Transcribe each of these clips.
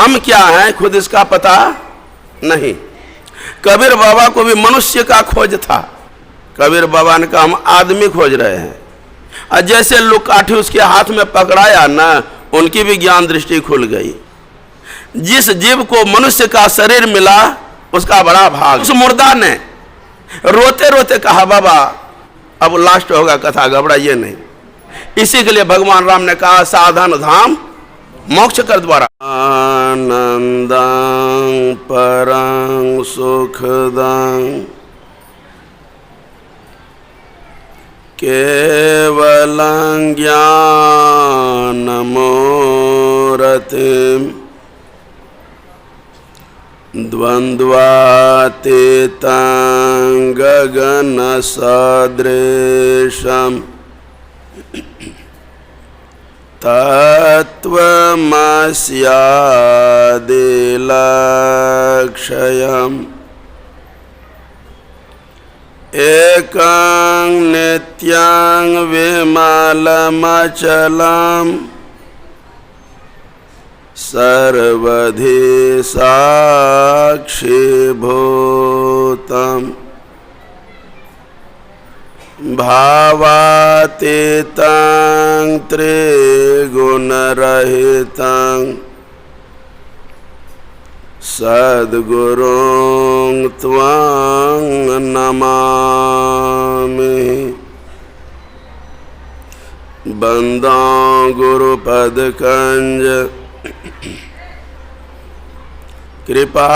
हम क्या हैं खुद इसका पता नहीं। कबीर बाबा को भी मनुष्य का खोज था। कबीर बाबा ने कहा हम आदमी खोज रहे हैं, और जैसे लुकाठी उसके हाथ में पकड़ाया ना, उनकी भी ज्ञान दृष्टि खुल गई। जिस जीव को मनुष्य का शरीर मिला उसका बड़ा भाग। उस मुर्दा ने रोते रोते कहा बाबा अब लास्ट होगा कथा, घबराइए नहीं। इसी के लिए भगवान राम ने कहा साधन धाम मोक्ष कर द्वारा। आनंदं परं सुखदं केवलं ज्ञानमूर्तिम् द्वन्द्वातीतं गगनसदृशं तत्त्वमस्यादिलक्ष्यम् एकं नित्यं विमलमचलं सर्वधि साक्षिभूतम् भावातीतं त्रिगुणरहितं सद्गुरुं त्वं नमामि। बंदों गुरुपदकंज कृपा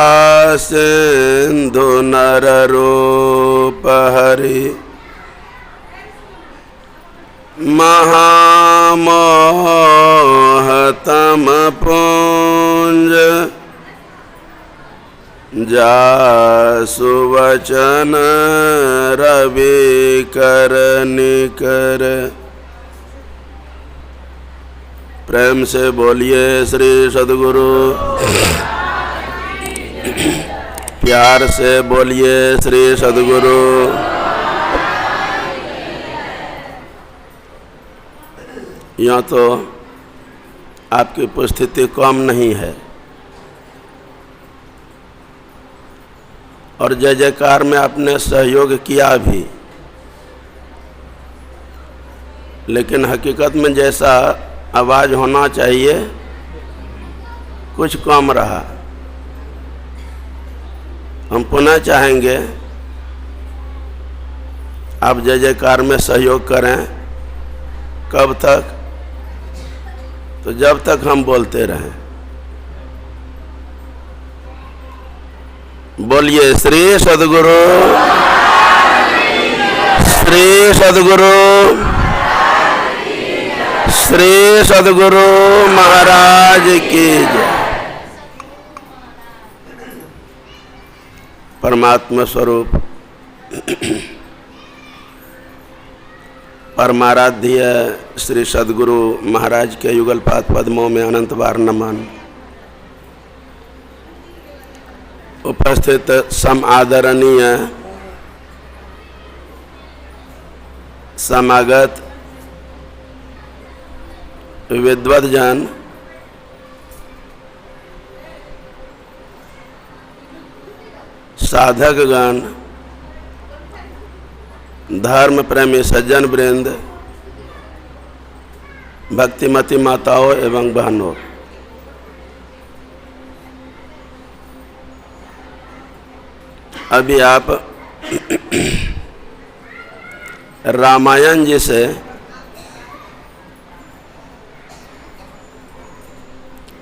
सिंधु नररूप हरि महामोहतम पुंज जासु वचन रवि कर निकर। प्रेम से बोलिए श्री सद्गुरु, प्यार से बोलिए श्री सद्गुरु। यहाँ तो आपकी उपस्थिति कम नहीं है, और जय जयकार में आपने सहयोग किया भी, लेकिन हकीकत में जैसा आवाज़ होना चाहिए कुछ कम रहा। हम पुनः चाहेंगे आप जय जयकार में सहयोग करें। कब तक? तो जब तक हम बोलते रहें। बोलिए श्री सद्गुरु, श्री सद्गुरु, श्री सद्गुरु महाराज की जय। परमात्मा स्वरूप परमाराध्य श्री सद्गुरु महाराज के युगलपाद पद्मों में अनंत बार नमन। उपस्थित सम आदरणीय समागत विद्वत जन, साधक गण, धर्म प्रेमी सज्जन वृंद, भक्तिमती माताओं एवं बहनों, अभी आप रामायण जी से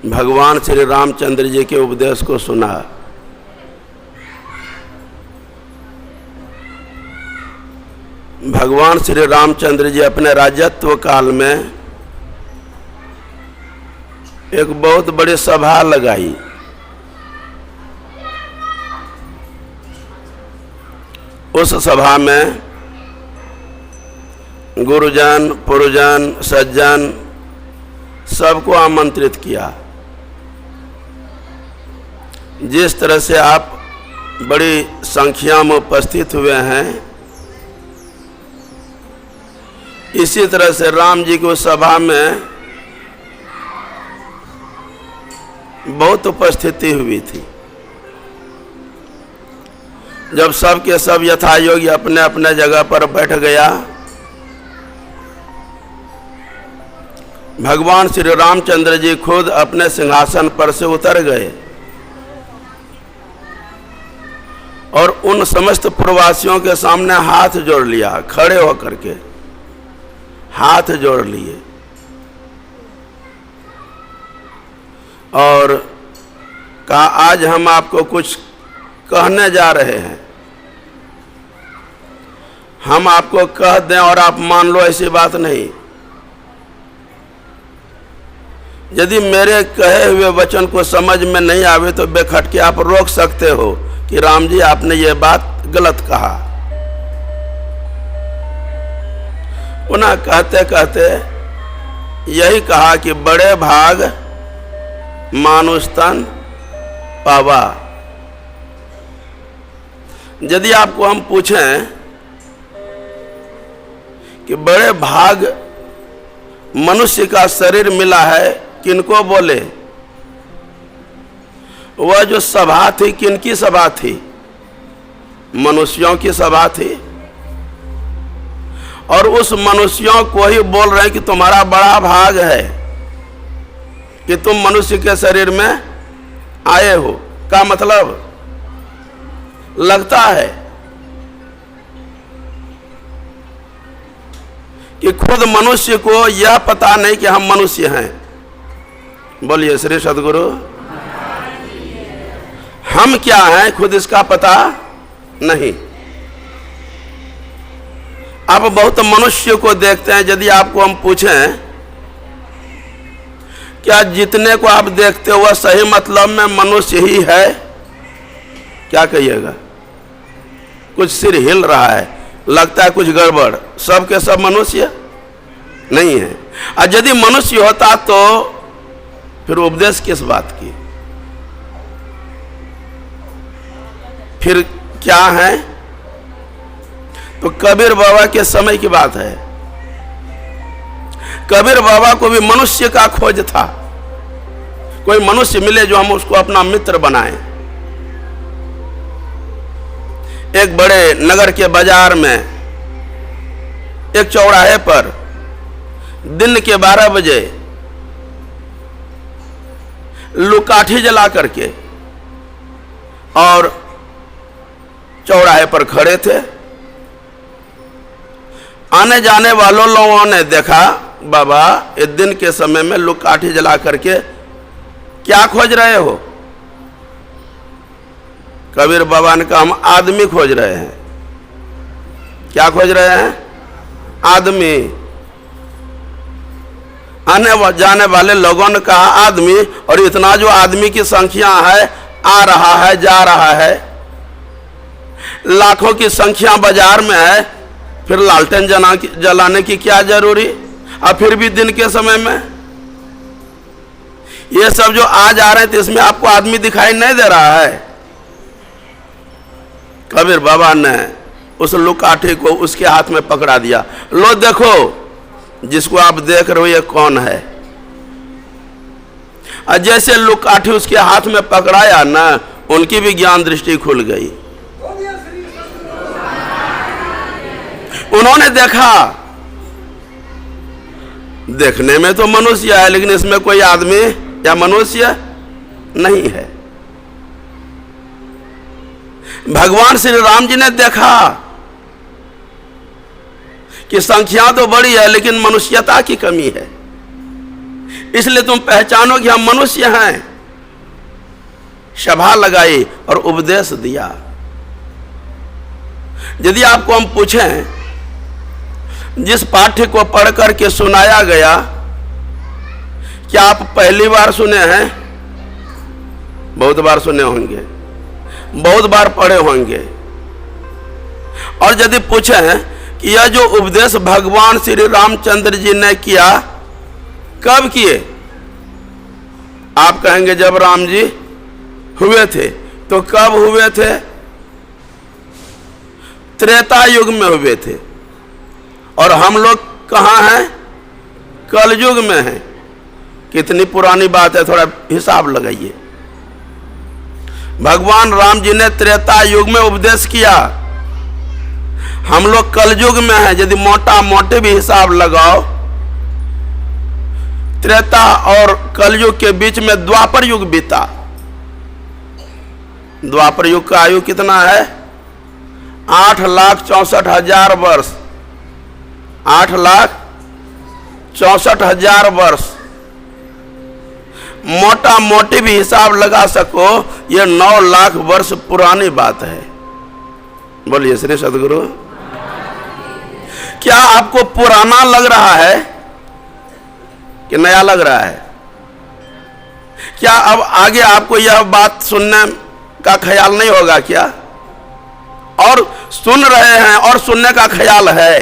भगवान श्री रामचंद्र जी के उपदेश को सुना। भगवान श्री रामचंद्र जी अपने राजत्व काल में एक बहुत बड़ी सभा लगाई। उस सभा में गुरुजन, पुरुजन, सज्जन सबको आमंत्रित किया। जिस तरह से आप बड़ी संख्या में उपस्थित हुए हैं, इसी तरह से राम जी की उस सभा में बहुत उपस्थिति हुई थी। जब सब के सब यथा योग्य अपने अपने जगह पर बैठ गया, भगवान श्री रामचंद्र जी खुद अपने सिंहासन पर से उतर गए और उन समस्त प्रवासियों के सामने हाथ जोड़ लिया। खड़े होकर के हाथ जोड़ लिए और कहा, आज हम आपको कुछ कहने जा रहे हैं, हम आपको कह दें और आप मान लो, ऐसी बात नहीं। यदि मेरे कहे हुए वचन को समझ में नहीं आवे तो बेखटके आप रोक सकते हो कि राम जी आपने ये बात गलत कहा। पुनः कहते कहते यही कहा कि बड़े भाग मानुष तन पावा। यदि आपको हम पूछें कि बड़े भाग मनुष्य का शरीर मिला है, किनको बोले? वह जो सभा थी, किनकी सभा थी? मनुष्यों की सभा थी। और उस मनुष्यों को ही बोल रहे हैं कि तुम्हारा बड़ा भाग है कि तुम मनुष्य के शरीर में आए हो। का मतलब लगता है कि खुद मनुष्य को यह पता नहीं कि हम मनुष्य हैं। बोलिए श्री सद्गुरु। हम क्या हैं खुद इसका पता नहीं। आप बहुत मनुष्य को देखते हैं। यदि आपको हम पूछें क्या जितने को आप देखते हो वह सही मतलब में मनुष्य ही है, क्या कहिएगा? कुछ सिर हिल रहा है, लगता है कुछ गड़बड़। सब के सब मनुष्य नहीं है। और यदि मनुष्य होता तो फिर उपदेश किस बात की? फिर क्या है? तो कबीर बाबा के समय की बात है। कबीर बाबा को भी मनुष्य का खोज था। कोई मनुष्य मिले जो हम उसको अपना मित्र बनाएं। एक बड़े नगर के बाजार में एक चौराहे पर दिन के 12 बजे लुकाठी जला करके और चौराहे पर खड़े थे। आने जाने वालों लोगों ने देखा, बाबा इस दिन के समय में लुकाठी जला करके क्या खोज रहे हो? कबीर बाबा ने कहा, हम आदमी खोज रहे हैं। क्या खोज रहे हैं? आदमी। आने जाने वाले लोगों ने कहा आदमी, और इतना जो आदमी की संख्या है, आ रहा है जा रहा है, लाखों की संख्या बाजार में है, फिर लालटेन जलाने की क्या जरूरी? और फिर भी दिन के समय में ये सब जो आ जा रहे हैं तो इसमें आपको आदमी दिखाई नहीं दे रहा है? कबीर बाबा ने उस लुकाठी को उसके हाथ में पकड़ा दिया। लो देखो, जिसको आप देख रहे हो ये कौन है? और जैसे लुकाठी उसके हाथ में पकड़ाया ना, उनकी भी ज्ञान दृष्टि खुल गई। उन्होंने देखा, देखने में तो मनुष्य है लेकिन इसमें कोई आदमी या मनुष्य नहीं है। भगवान श्री राम जी ने देखा कि संख्या तो बड़ी है लेकिन मनुष्यता की कमी है, इसलिए तुम पहचानो कि हम मनुष्य हैं। सभा लगाई और उपदेश दिया। यदि आपको हम पूछें, जिस पाठ्य को पढ़ करके सुनाया गया, क्या आप पहली बार सुने हैं? बहुत बार सुने होंगे, बहुत बार पढ़े होंगे। और यदि पूछें कि यह जो उपदेश भगवान श्री रामचंद्र जी ने किया, कब किए? आप कहेंगे जब राम जी हुए थे। तो कब हुए थे? त्रेता युग में हुए थे। और हम लोग कहाँ हैं? कलयुग में हैं। कितनी पुरानी बात है, थोड़ा हिसाब लगाइए। भगवान राम जी ने त्रेता युग में उपदेश किया, हम लोग कलयुग में हैं। यदि मोटा मोटे भी हिसाब लगाओ, त्रेता और कलयुग के बीच में द्वापर युग बीता। द्वापर युग का आयु कितना है? 8,64,000 वर्ष। 8,64,000 वर्ष। मोटा मोटी भी हिसाब लगा सको, ये 9 लाख वर्ष पुरानी बात है। बोलिए श्री सद्गुरु। क्या आपको पुराना लग रहा है कि नया लग रहा है? क्या अब आगे आपको यह बात सुनने का ख्याल नहीं होगा क्या? और सुन रहे हैं और सुनने का ख्याल है।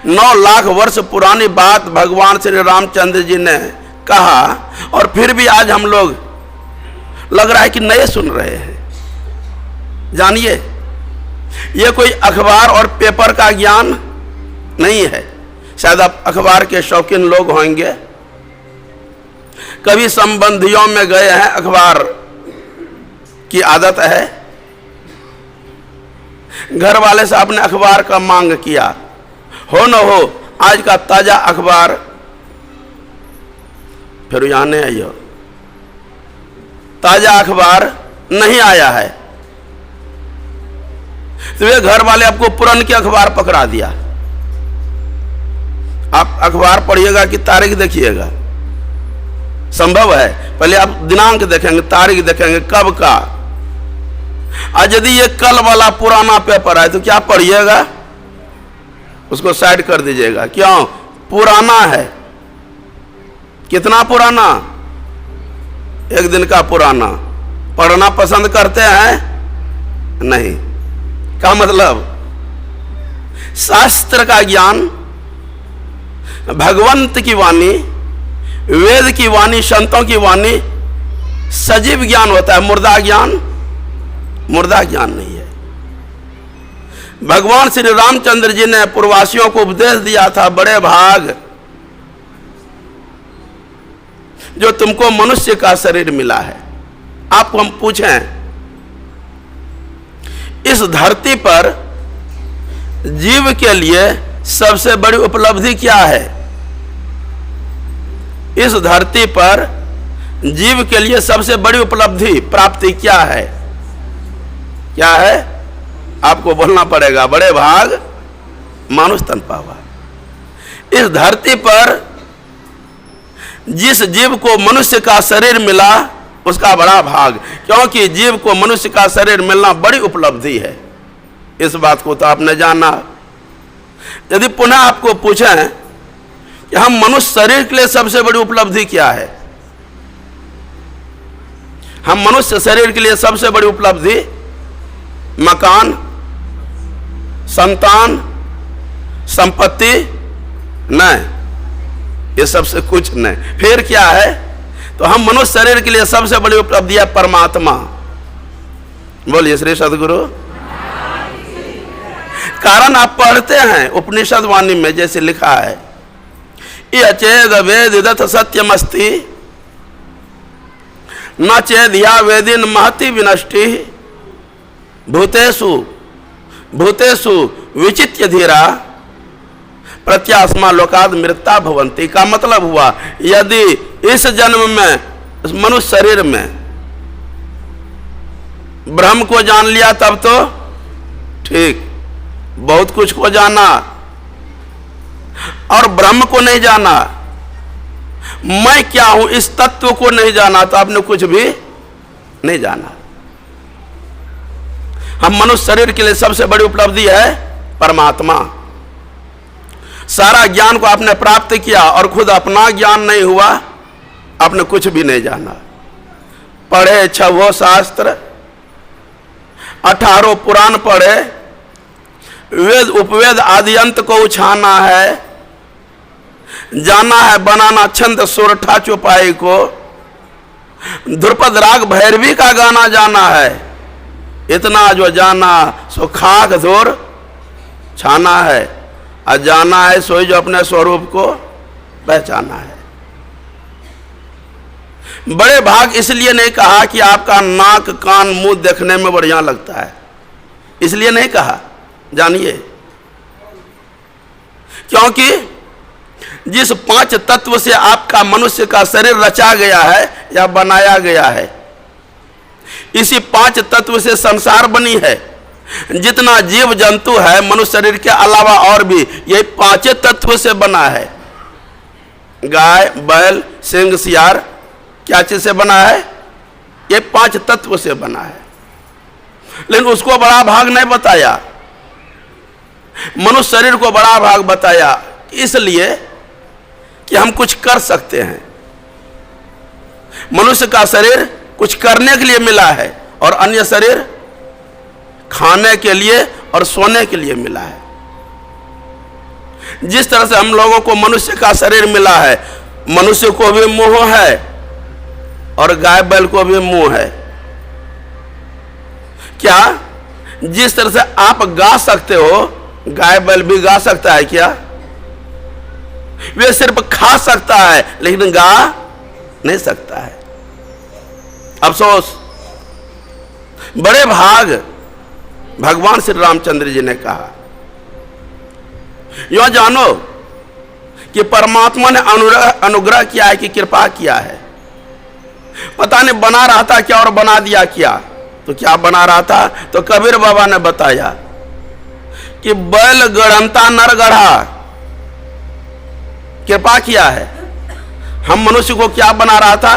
9 लाख वर्ष पुरानी बात भगवान श्री रामचंद्र जी ने कहा, और फिर भी आज हम लोग लग रहा है कि नए सुन रहे हैं। जानिए, यह कोई अखबार और पेपर का ज्ञान नहीं है। शायद आप अखबार के शौकीन लोग होंगे, कभी संबंधियों में गए हैं, अखबार की आदत है, घर वाले से आपने अखबार का मांग किया, हो न हो आज का ताजा अखबार, फिर यहां नहीं आई हो, ताजा अखबार नहीं आया है, तो ये घर वाले आपको पुराने के अखबार पकड़ा दिया। आप अखबार पढ़िएगा कि तारीख देखिएगा? संभव है? पहले आप दिनांक देखेंगे, तारीख देखेंगे कब का। आज यदि ये कल वाला पुराना पेपर है तो क्या पढ़िएगा? उसको साइड कर दीजिएगा। क्यों? पुराना है। कितना पुराना? एक दिन का पुराना। पढ़ना पसंद करते हैं? नहीं। क्या मतलब? शास्त्र का ज्ञान, भगवंत की वाणी, वेद की वाणी, संतों की वाणी सजीव ज्ञान होता है। मुर्दा ज्ञान, मुर्दा ज्ञान नहीं है। भगवान श्री रामचंद्र जी ने पूर्ववासियों को उपदेश दिया था, बड़े भाग जो तुमको मनुष्य का शरीर मिला है। आपको हम पूछें, इस धरती पर जीव के लिए सबसे बड़ी उपलब्धि क्या है? इस धरती पर जीव के लिए सबसे बड़ी उपलब्धि, प्राप्ति क्या है? क्या है? आपको बोलना पड़ेगा। बड़े भाग मानुष तन पावा। इस धरती पर जिस जीव को मनुष्य का शरीर मिला उसका बड़ा भाग, क्योंकि जीव को मनुष्य का शरीर मिलना बड़ी उपलब्धि है। इस बात को तो आपने जाना। यदि पुनः आपको पूछें कि हम मनुष्य शरीर के लिए सबसे बड़ी उपलब्धि क्या है, हम मनुष्य शरीर के लिए सबसे बड़ी उपलब्धि मकान, संतान, संपत्ति नहीं, ये सबसे कुछ नहीं। फिर क्या है? तो हम मनुष्य शरीर के लिए सबसे बड़ी उपलब्धि है परमात्मा। बोलिए श्री सद्गुरु। कारण आप पढ़ते हैं उपनिषद वाणी में, जैसे लिखा है, ये चेद वेदिदथ सत्यमस्ति न चेदिया वेदिन महति विनष्टि भूतेषु भूतेषु विचित्य धीरा प्रत्यास्मा लोकाद मृत्ता भवंती। का मतलब हुआ, यदि इस जन्म में मनुष्य शरीर में ब्रह्म को जान लिया तब तो ठीक, बहुत कुछ को जाना, और ब्रह्म को नहीं जाना, मैं क्या हूं इस तत्व को नहीं जाना, तो आपने कुछ भी नहीं जाना। हम मनुष्य शरीर के लिए सबसे बड़ी उपलब्धि है परमात्मा। सारा ज्ञान को आपने प्राप्त किया और खुद अपना ज्ञान नहीं हुआ, आपने कुछ भी नहीं जाना। पढ़े 6 शास्त्र, 18 पुराण पढ़े, वेद उपवेद आदि अंत को उछाना है, जाना है बनाना छंद सोरठा चौपाई को, ध्रुपद राग भैरवी का गाना जाना है। इतना जो जाना सो खाक धोर छाना है, और जाना है सोई जो अपने स्वरूप को पहचाना है। बड़े भाग इसलिए नहीं कहा कि आपका नाक कान मुंह देखने में बढ़िया लगता है, इसलिए नहीं कहा, जानिए। क्योंकि जिस 5 तत्व से आपका मनुष्य का शरीर रचा गया है या बनाया गया है, इसी 5 तत्व से संसार बनी है। जितना जीव जंतु है मनुष्य शरीर के अलावा और भी ये 5 तत्व से बना है। गाय, बैल, सिंह, सियार क्या चीज से बना है? ये 5 तत्व से बना है। लेकिन उसको बड़ा भाग नहीं बताया, मनुष्य शरीर को बड़ा भाग बताया, इसलिए कि हम कुछ कर सकते हैं। मनुष्य का शरीर कुछ करने के लिए मिला है और अन्य शरीर खाने के लिए और सोने के लिए मिला है। जिस तरह से हम लोगों को मनुष्य का शरीर मिला है, मनुष्य को भी मुंह है और गाय बैल को भी मुंह है। क्या जिस तरह से आप गा सकते हो, गाय बैल भी गा सकता है क्या? वे सिर्फ खा सकता है लेकिन गा नहीं सकता है। अफसोस, बड़े भाग भगवान श्री रामचंद्र जी ने कहा। यो जानो कि परमात्मा ने अनुग्रह किया है कि कृपा किया है। पता नहीं बना रहा था क्या और बना दिया क्या। तो क्या बना रहा था? तो कबीर बाबा ने बताया कि बैल गढ़ंता नर गढ़ा, कृपा किया है। हम मनुष्य को क्या बना रहा था?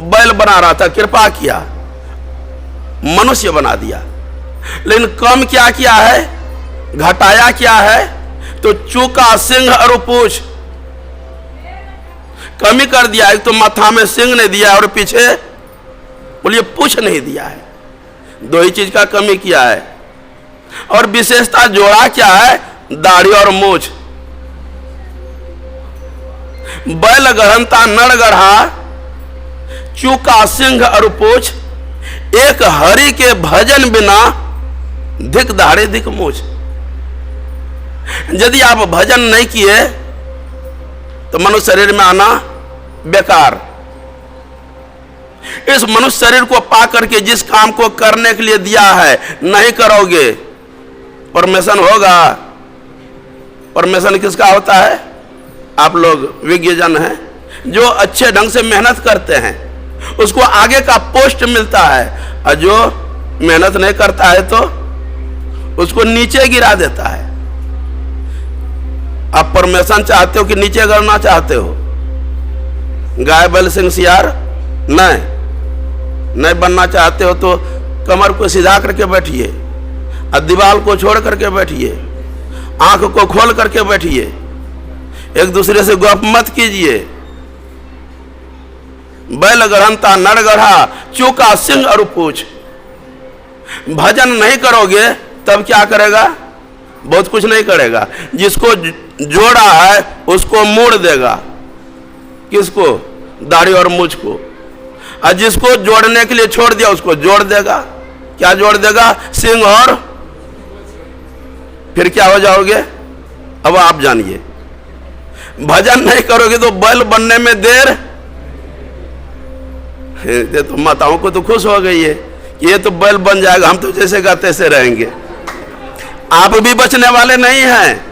बैल बना रहा था, कृपा किया, मनुष्य बना दिया। लेकिन कम क्या किया है? घटाया क्या है? तो चूका, सिंह और पूछ, कमी कर दिया। एक तो माथा में सिंह नहीं दिया और पीछे बोलिए पूछ नहीं दिया है। 2 ही चीज का कमी किया है। और विशेषता जोड़ा क्या है? दाढ़ी और मूछ। बैल गढ़ंता नर गढ़ा, चूका, सिंह और पूछ, एक हरि के भजन बिना धिक दाढ़ी धिक मूछ। यदि आप भजन नहीं किए तो मनुष्य शरीर में आना बेकार। इस मनुष्य शरीर को पाकर के जिस काम को करने के लिए दिया है नहीं करोगे, परमेशन होगा? परमेशन किसका होता है? आप लोग विज्ञजन हैं, जो अच्छे ढंग से मेहनत करते हैं उसको आगे का पोस्ट मिलता है, और जो मेहनत नहीं करता है तो उसको नीचे गिरा देता है। आप परमेशन चाहते हो कि नीचे गिरना चाहते हो? गाय बैल सिंह सियार नहीं बनना चाहते हो तो कमर को सीधा करके बैठिए और दीवार को छोड़ करके बैठिए, आंख को खोल करके बैठिए, एक दूसरे से गप मत कीजिए। बैल गढ़ंता नर गढ़ा, चूका, सिंह और पूछ। भजन नहीं करोगे तब क्या करेगा? बहुत कुछ नहीं करेगा। जिसको जोड़ा है उसको मोड़ देगा। किसको? दाढ़ी और मूछ को। और जिसको जोड़ने के लिए छोड़ दिया उसको जोड़ देगा। क्या जोड़ देगा? सिंह और। फिर क्या हो जाओगे? अब आप जानिए। भजन नहीं करोगे तो बैल बनने में देर। ये तो माताओं को तो खुश हो गई है कि ये तो बैल बन जाएगा, हम तो जैसे का तैसे रहेंगे। आप भी बचने वाले नहीं हैं।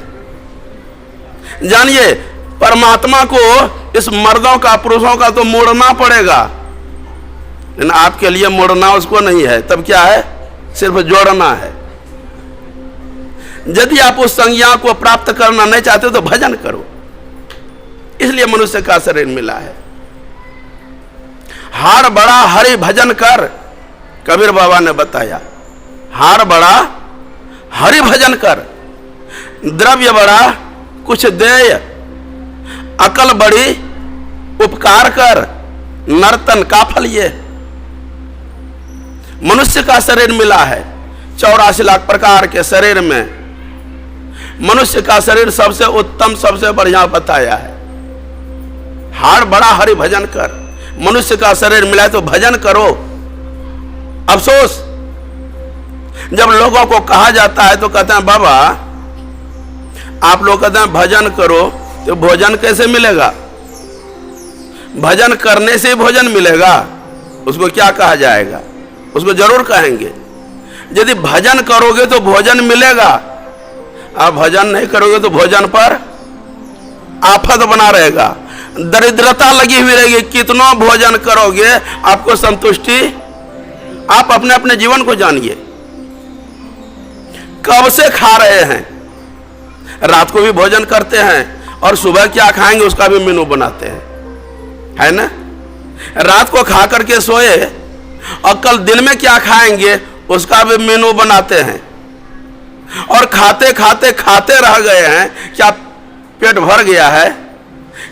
जानिए, परमात्मा को इस मर्दों का, पुरुषों का तो मोड़ना पड़ेगा, लेकिन आपके लिए मोड़ना उसको नहीं है। तब क्या है? सिर्फ जोड़ना है। यदि आप उस संज्ञा को प्राप्त करना नहीं चाहते तो भजन करो। इसलिए मनुष्य का शरीर मिला है। हार बड़ा हरि भजन कर, कबीर बाबा ने बताया। हार बड़ा हरि भजन कर, द्रव्य बड़ा कुछ देय, अकल बड़ी उपकार कर, नर्तन का फल ये। मनुष्य का शरीर मिला है 84 लाख प्रकार के शरीर में। मनुष्य का शरीर सबसे उत्तम, सबसे बढ़िया बताया है। हार बड़ा हरि भजन कर। मनुष्य का शरीर मिला है तो भजन करो। अफसोस, जब लोगों को कहा जाता है तो कहते हैं बाबा आप लोग कहते हैं भजन करो, तो भोजन कैसे मिलेगा? भजन करने से भोजन मिलेगा, उसको क्या कहा जाएगा? उसको जरूर कहेंगे। यदि भजन करोगे तो भोजन मिलेगा, आप भजन नहीं करोगे तो भोजन पर आफत बना रहेगा, दरिद्रता लगी हुई रहेगी। कितना भोजन करोगे आपको संतुष्टि? आप अपने अपने जीवन को जानिए, कब से खा रहे हैं? रात को भी भोजन करते हैं और सुबह क्या खाएंगे उसका भी मेनू बनाते हैं, है ना? रात को खा करके सोए और कल दिन में क्या खाएंगे उसका भी मेनू बनाते हैं, और खाते खाते खाते रह गए हैं। क्या पेट भर गया है?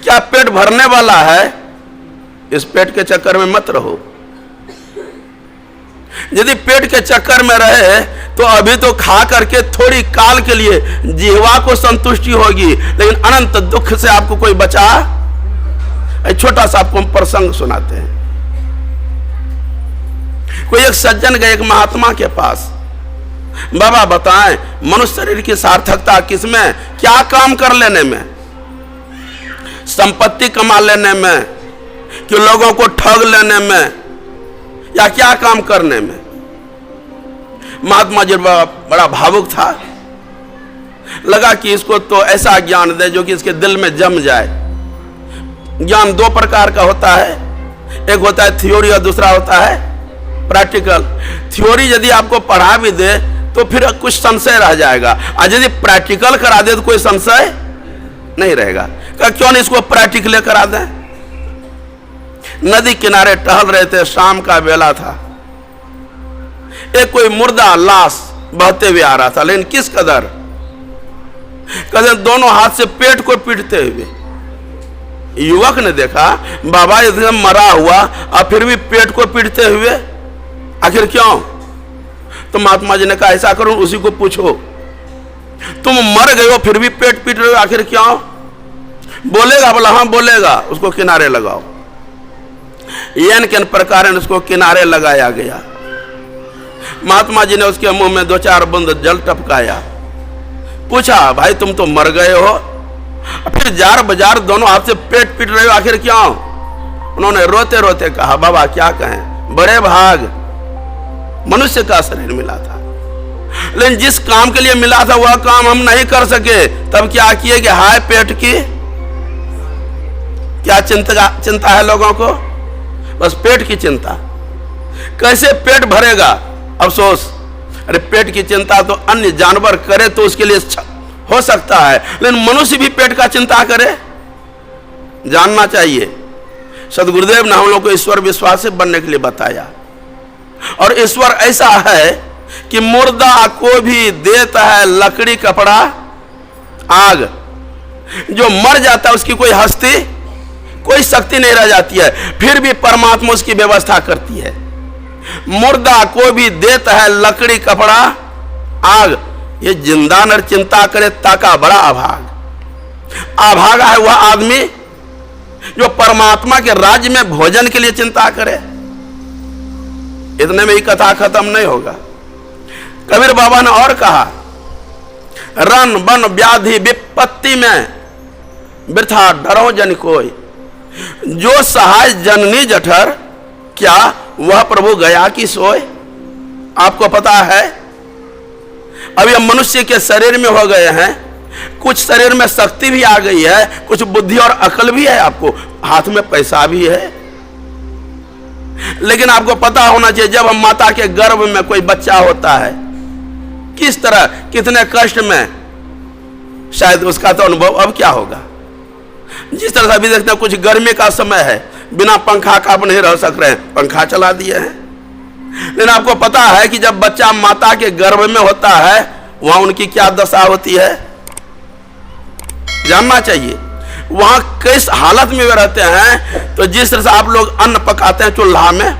क्या पेट भरने वाला है? इस पेट के चक्कर में मत रहो। यदि पेट के चक्कर में रहे तो अभी तो खा करके थोड़ी काल के लिए जीवा को संतुष्टि होगी, लेकिन अनंत दुख से आपको कोई बचा। एक छोटा सा आपको हम प्रसंग सुनाते हैं। कोई एक सज्जन गए एक महात्मा के पास, बाबा बताएं मनुष्य शरीर की सार्थकता किसमें? क्या काम कर लेने में? संपत्ति कमा लेने में, कि लोगों को ठग लेने में, या क्या काम करने में? महात्मा जी बड़ा भावुक था, लगा कि इसको तो ऐसा ज्ञान दे जो कि इसके दिल में जम जाए। ज्ञान दो प्रकार का होता है, एक होता है थ्योरी और दूसरा होता है प्रैक्टिकल। थ्योरी यदि आपको पढ़ा भी दे तो फिर कुछ संशय रह जाएगा, और यदि प्रैक्टिकल करा दे तो कोई संशय नहीं रहेगा। क्यों नहीं इसको प्रैक्टिकल करा दें? नदी किनारे टहल रहे थे, शाम का बेला था। एक कोई मुर्दा लाश बहते हुए आ रहा था, लेकिन किस कदर? कहते दोनों हाथ से पेट को पीटते हुए। युवक ने देखा बाबा एकदम मरा हुआ और फिर भी पेट को पीटते हुए, आखिर क्यों? तो महात्मा जी ने कहा ऐसा करो, उसी को पूछो, तुम मर गए हो फिर भी पेट पीट रहे हो, आखिर क्यों? बोलेगा? बोला हाँ बोलेगा, उसको किनारे लगाओ। यन के प्रकार उसको किनारे लगाया गया। महात्मा जी ने उसके मुंह में 2-4 बूंद जल टपकाया, पूछा भाई तुम तो मर गए हो, फिर जार बाजार दोनों हाथ से पेट पीट रहे हो, आखिर क्यों? उन्होंने रोते रोते कहा बाबा क्या कहें, बड़े भाग मनुष्य का शरीर मिला था, लेकिन जिस काम के लिए मिला था वह काम हम नहीं कर सके। तब क्या किए कि हाय पेट की क्या चिंता है लोगों को? बस पेट की चिंता। कैसे पेट भरेगा? अफसोस, अरे पेट की चिंता तो अन्य जानवर करे तो उसके लिए हो सकता है, लेकिन मनुष्य भी पेट का चिंता करे? जानना चाहिए। सदगुरुदेव ने हम लोग को ईश्वर विश्वासी बनने के लिए बताया, और ईश्वर ऐसा है कि मुर्दा को भी देता है लकड़ी, कपड़ा, आग। जो मर जाता है उसकी कोई हस्ती, कोई शक्ति नहीं रह जाती है, फिर भी परमात्मा उसकी व्यवस्था करती है। मुर्दा को भी देता है लकड़ी, कपड़ा, आग। ये जिंदा नर चिंता करे ताका बड़ा अभाग। अभागा है वह आदमी जो परमात्मा के राज्य में भोजन के लिए चिंता करे। इतने में ही कथा खत्म नहीं होगा। कबीर बाबा ने और कहा, रन बन व्याधि विपत्ति में वृथा डरो जन कोई, जो सहाय जननी जठर, क्या वह प्रभु गया कि सोए। आपको पता है अभी हम मनुष्य के शरीर में हो गए हैं, कुछ शरीर में शक्ति भी आ गई है, कुछ बुद्धि और अकल भी है, आपको हाथ में पैसा भी है, लेकिन आपको पता होना चाहिए जब हम माता के गर्भ में कोई बच्चा होता है किस तरह, कितने कष्ट में, शायद उसका तो अनुभव अब क्या होगा। जिस तरह से अभी देखते हैं कुछ गर्मी का समय है, बिना पंखा का आप नहीं रह सक रहे हैं, पंखा चला दिए हैं। लेकिन आपको पता है कि जब बच्चा माता के गर्भ में होता है वहां उनकी क्या दशा होती है, जानना चाहिए। वहां किस हालत में वे रहते हैं। तो जिस तरह से आप लोग अन्न पकाते हैं चूल्हा में,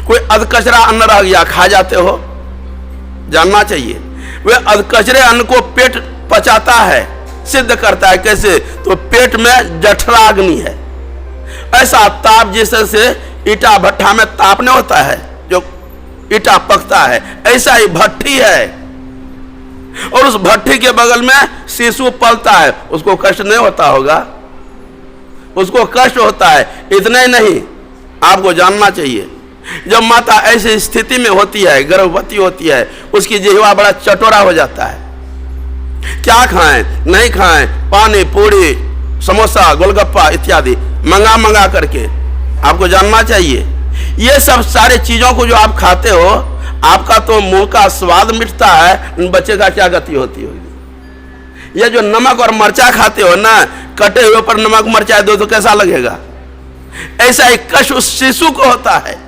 कोई अधकचरा अन्न रह गया खा जाते हो, जानना चाहिए वे अधकचरे अन्न को पेट पचाता है, सिद्ध करता है। कैसे? तो पेट में जठराग्नि है। ऐसा ताप जिस तरह से ईटा भट्ठा में तापने होता है, जो ईटा पकता है, ऐसा ही भट्ठी है, और उस भट्ठी के बगल में शिशु पलता है, उसको कष्ट नहीं होता होगा? उसको कष्ट होता है। इतना ही नहीं, आपको जानना चाहिए, जब माता ऐसी स्थिति में होती है, गर्भवती होती है, उसकी जिह्वा बड़ा चटोरा हो जाता है। क्या खाएं नहीं खाएं, पानी पूरी समोसा गोलगप्पा इत्यादि मंगा मंगा करके, आपको जानना चाहिए ये सब सारे चीजों को जो आप खाते हो, आपका तो मुंह का स्वाद मिटता है, बच्चे का क्या गति होती होगी। ये जो नमक और मरचा खाते हो ना, कटे हुए पर नमक मरचा दो तो कैसा लगेगा, ऐसा एक कष्ट उस शिशु को होता है।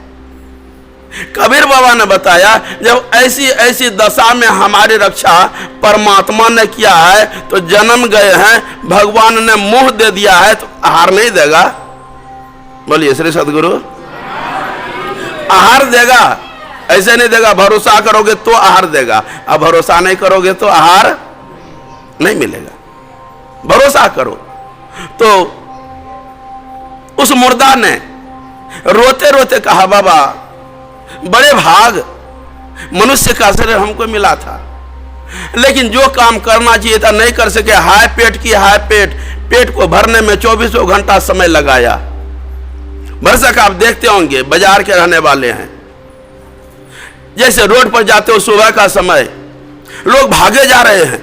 कबीर बाबा ने बताया, जब ऐसी ऐसी दशा में हमारी रक्षा परमात्मा ने किया है, तो जन्म गए हैं, भगवान ने मुंह दे दिया है, तो आहार नहीं देगा? बोलिए श्री सदगुरु। आहार देगा, ऐसे नहीं देगा। भरोसा करोगे तो आहार देगा, अब भरोसा नहीं करोगे तो आहार नहीं मिलेगा। भरोसा करो। तो उस मुर्दा ने रोते रोते कहा, बाबा बड़े भाग, मनुष्य का शरीर हमको मिला था, लेकिन जो काम करना चाहिए था नहीं कर सके। हाय पेट की हाय पेट को भरने में 24 घंटा समय लगाया। भरसक आप देखते होंगे, बाजार के रहने वाले हैं, जैसे रोड पर जाते हो सुबह का समय, लोग भागे जा रहे हैं,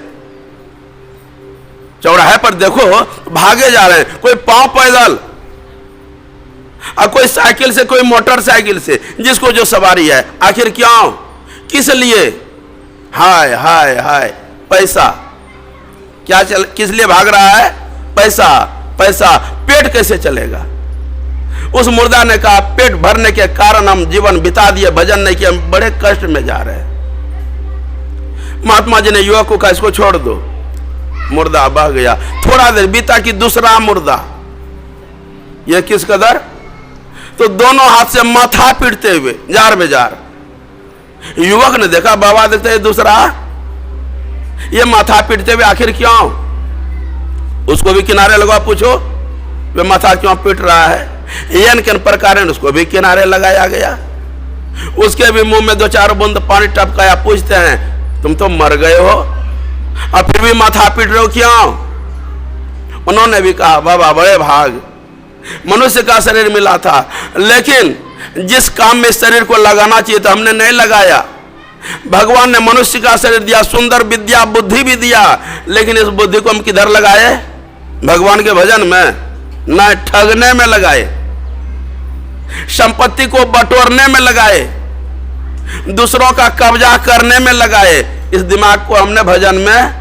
चौराहे पर देखो भागे जा रहे हैं, कोई पांव पैदल और कोई साइकिल से, कोई मोटरसाइकिल से, जिसको जो सवारी है। आखिर क्यों, किस लिए? हाय हाय हाय, पैसा। क्या किस लिए भाग रहा है? पैसा पैसा। पेट कैसे चलेगा? उस मुर्दा ने कहा, पेट भरने के कारण हम जीवन बिता दिए, भजन नहीं किया, हम बड़े कष्ट में जा रहे हैं। महात्मा जी ने युवक को कहा, इसको छोड़ दो। मुर्दा बह गया। थोड़ा देर बीता कि दूसरा मुर्दा, यह किस कदर, तो दोनों हाथ से माथा पीटते हुए जार बेजार। युवक ने देखा, बाबा देखते हैं दूसरा ये माथा पीटते हुए, आखिर क्यों? उसको भी किनारे लगा, पूछो वे माथा क्यों पीट रहा है। यन के प्रकार उसको भी किनारे लगाया गया। उसके भी मुंह में 2-4 बूंद पानी टपकाया। पूछते हैं, तुम तो मर गए हो और फिर भी माथा पीट रहे हो, क्यों? उन्होंने भी कहा, बाबा बड़े भाग, मनुष्य का शरीर मिला था, लेकिन जिस काम में शरीर को लगाना चाहिए था हमने नहीं लगाया। भगवान ने मनुष्य का शरीर दिया, सुंदर विद्या बुद्धि भी दिया, लेकिन इस बुद्धि को हम किधर लगाए? भगवान के भजन में, न ठगने में लगाए, संपत्ति को बटोरने में लगाए, दूसरों का कब्जा करने में लगाए। इस दिमाग को हमने भजन में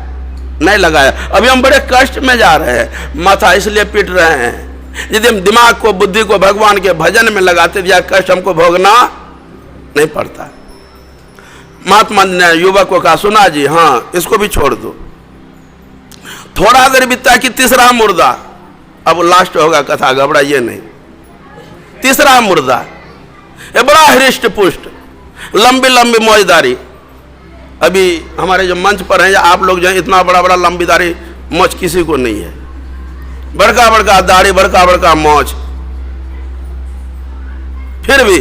नहीं लगाया। अभी हम बड़े कष्ट में जा रहे हैं, माथा इसलिए पीट रहे हैं। यदि हम दिमाग को, बुद्धि को भगवान के भजन में लगाते दिया, कष्ट हमको भोगना नहीं पड़ता। महात्मा ने युवक को कहा, सुना जी, हाँ इसको भी छोड़ दो। थोड़ा देर बीता कि तीसरा मुर्दा, अब लास्ट होगा कथा, घबराइए नहीं। तीसरा मुर्दा, ये बड़ा हृष्ट पुष्ट, लंबी लंबी मौजदारी। अभी हमारे जो मंच पर हैं, आप लोग जो इतना बड़ा बड़ा लंबीदारी मौज किसी को नहीं है। बड़का बड़का दाढ़ी, बड़का बड़का मौज, फिर भी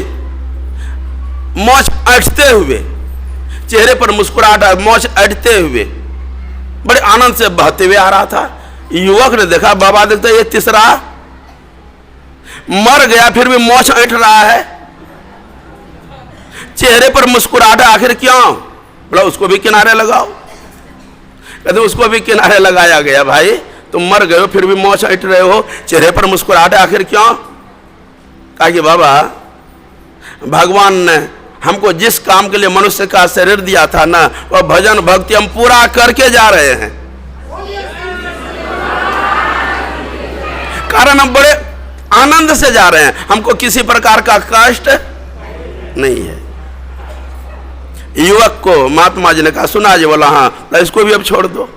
मौज अटते हुए, चेहरे पर मुस्कुराहट, मौज अटते हुए, बड़े आनंद से बहते हुए आ रहा था। युवक ने देखा, बाबा देखते ये तीसरा मर गया, फिर भी मौज अट रहा है, चेहरे पर मुस्कुराहट, आखिर क्यों? बोला उसको भी किनारे लगाओ। कहते उसको भी किनारे लगाया गया। भाई तुम मर गए हो, फिर भी मौज अट रहे हो, चेहरे पर मुस्कुराहट, आखिर क्यों? कहा कि बाबा भगवान ने हमको जिस काम के लिए मनुष्य का शरीर दिया था ना, वह भजन भक्ति हम पूरा करके जा रहे हैं। कारण हम बड़े आनंद से जा रहे हैं, हमको किसी प्रकार का कष्ट नहीं है। युवक को महात्मा जी ने कहा, सुना जी? बोला हाँ। इसको भी अब छोड़ दो।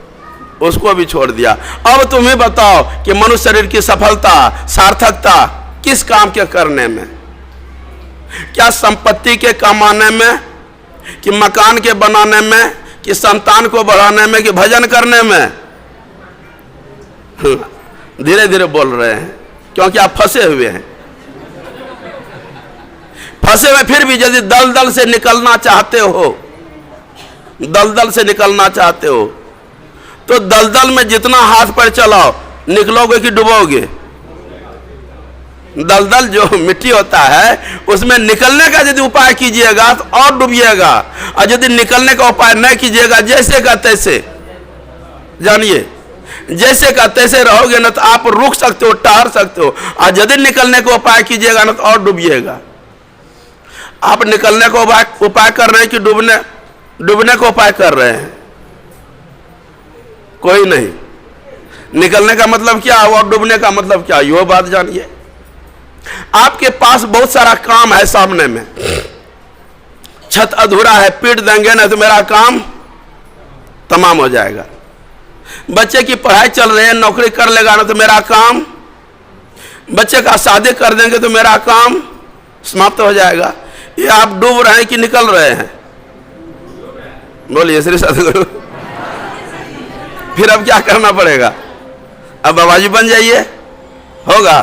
उसको भी छोड़ दिया। अब तुम्हें बताओ कि मनुष्य शरीर की सफलता, सार्थकता किस काम के करने में? क्या संपत्ति के कमाने में, कि मकान के बनाने में, कि संतान को बढ़ाने में, कि भजन करने में? धीरे धीरे बोल रहे हैं क्योंकि आप फंसे हुए हैं। फंसे हुए फिर भी यदि दलदल से निकलना चाहते हो, दलदल से निकलना चाहते हो, तो दलदल में जितना हाथ पर चलाओ, निकलोगे कि डूबोगे? दलदल जो मिट्टी होता है उसमें निकलने का यदि उपाय कीजिएगा तो और डूबिएगा, और यदि निकलने का उपाय नहीं कीजिएगा जैसे का तैसे, जानिए जैसे का तैसे रहोगे ना तो आप रुक सकते हो, ठहर सकते हो, और यदि निकलने का उपाय कीजिएगा ना तो और डूबिएगा। आप निकलने का उपाय कर रहे हैं कि डूबने का उपाय कर रहे हैं? कोई नहीं। निकलने का मतलब क्या और डूबने का मतलब क्या, यो बात जानिए। आपके पास बहुत सारा काम है सामने में, छत अधूरा है, पीट देंगे ना तो मेरा काम तमाम हो जाएगा। बच्चे की पढ़ाई चल रही है, नौकरी कर लेगा ना तो मेरा काम, बच्चे का शादी कर देंगे तो मेरा काम समाप्त हो जाएगा। ये आप डूब रहे हैं कि निकल रहे हैं? बोलिए श्री सदगुरु। फिर अब क्या करना पड़ेगा? अब बाबाजी बन जाइए, होगा?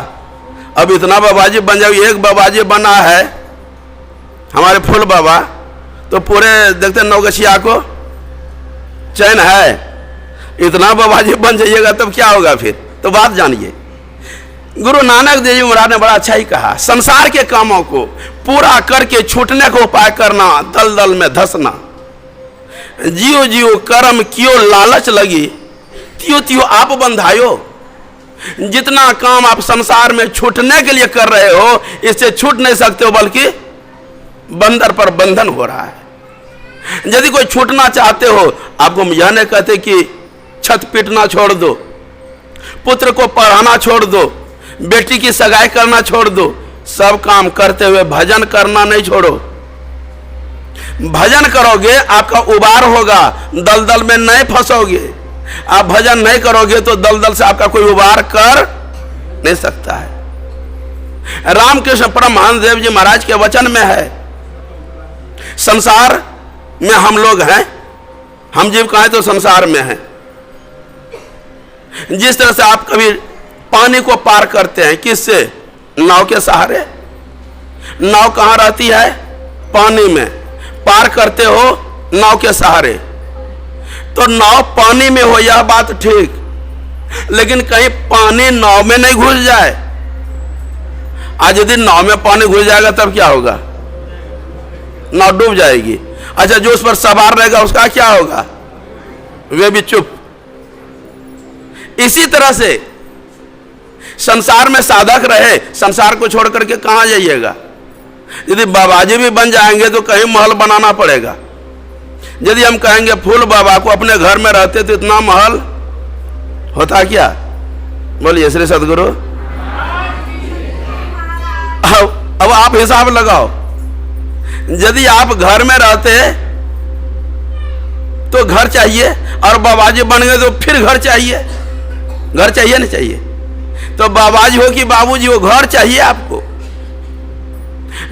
अब इतना बाबाजी बन जाओ। एक बाबाजी बना है हमारे फूल बाबा, तो पूरे देखते नौगछिया को चैन है। इतना बाबाजी बन जाइएगा तब क्या होगा फिर? तो बात जानिए। गुरु नानक देव जी महाराज ने बड़ा अच्छा ही कहा, संसार के कामों को पूरा करके छूटने का उपाय करना, दलदल में धंसना। जियो जियो कर्म कियो लालच लगी, त्यों त्यों आप बंधायो। जितना काम आप संसार में छूटने के लिए कर रहे हो, इससे छूट नहीं सकते हो, बल्कि बंधन पर बंधन हो रहा है। यदि कोई छूटना चाहते हो, आपको यह नहीं कहते कि छत पीटना छोड़ दो, पुत्र को पढ़ाना छोड़ दो, बेटी की सगाई करना छोड़ दो। सब काम करते हुए भजन करना नहीं छोड़ो। भजन करोगे आपका उबार होगा, दलदल में नहीं फंसोगे। आप भजन नहीं करोगे तो दलदल से आपका कोई उबार कर नहीं सकता है। रामकृष्ण परमहंस देव जी महाराज के वचन में है, संसार में हम लोग हैं, हम जीव कहें तो संसार में हैं। जिस तरह से आप कभी पानी को पार करते हैं, किससे? नाव के सहारे। नाव कहां रहती है? पानी में। पार करते हो नाव के सहारे। तो नाव पानी में हो, यह बात ठीक, लेकिन कहीं पानी नाव में नहीं घुस जाए। आज यदि नाव में पानी घुस जाएगा तब क्या होगा? नाव डूब जाएगी। अच्छा, जो उस पर सवार रहेगा उसका क्या होगा? वे भी चुप। इसी तरह से संसार में साधक रहे, संसार को छोड़ करके कहां जाइएगा? यदि बाबाजी भी बन जाएंगे तो कहीं महल बनाना पड़ेगा। यदि हम कहेंगे फूल बाबा को अपने घर में रहते तो इतना महल होता क्या? बोलिए श्री सदगुरु। अब आप हिसाब लगाओ, यदि आप घर में रहते तो घर चाहिए, और बाबाजी बन गए तो फिर घर चाहिए। घर चाहिए नहीं चाहिए? तो बाबाजी हो कि बाबूजी हो, घर चाहिए आपको।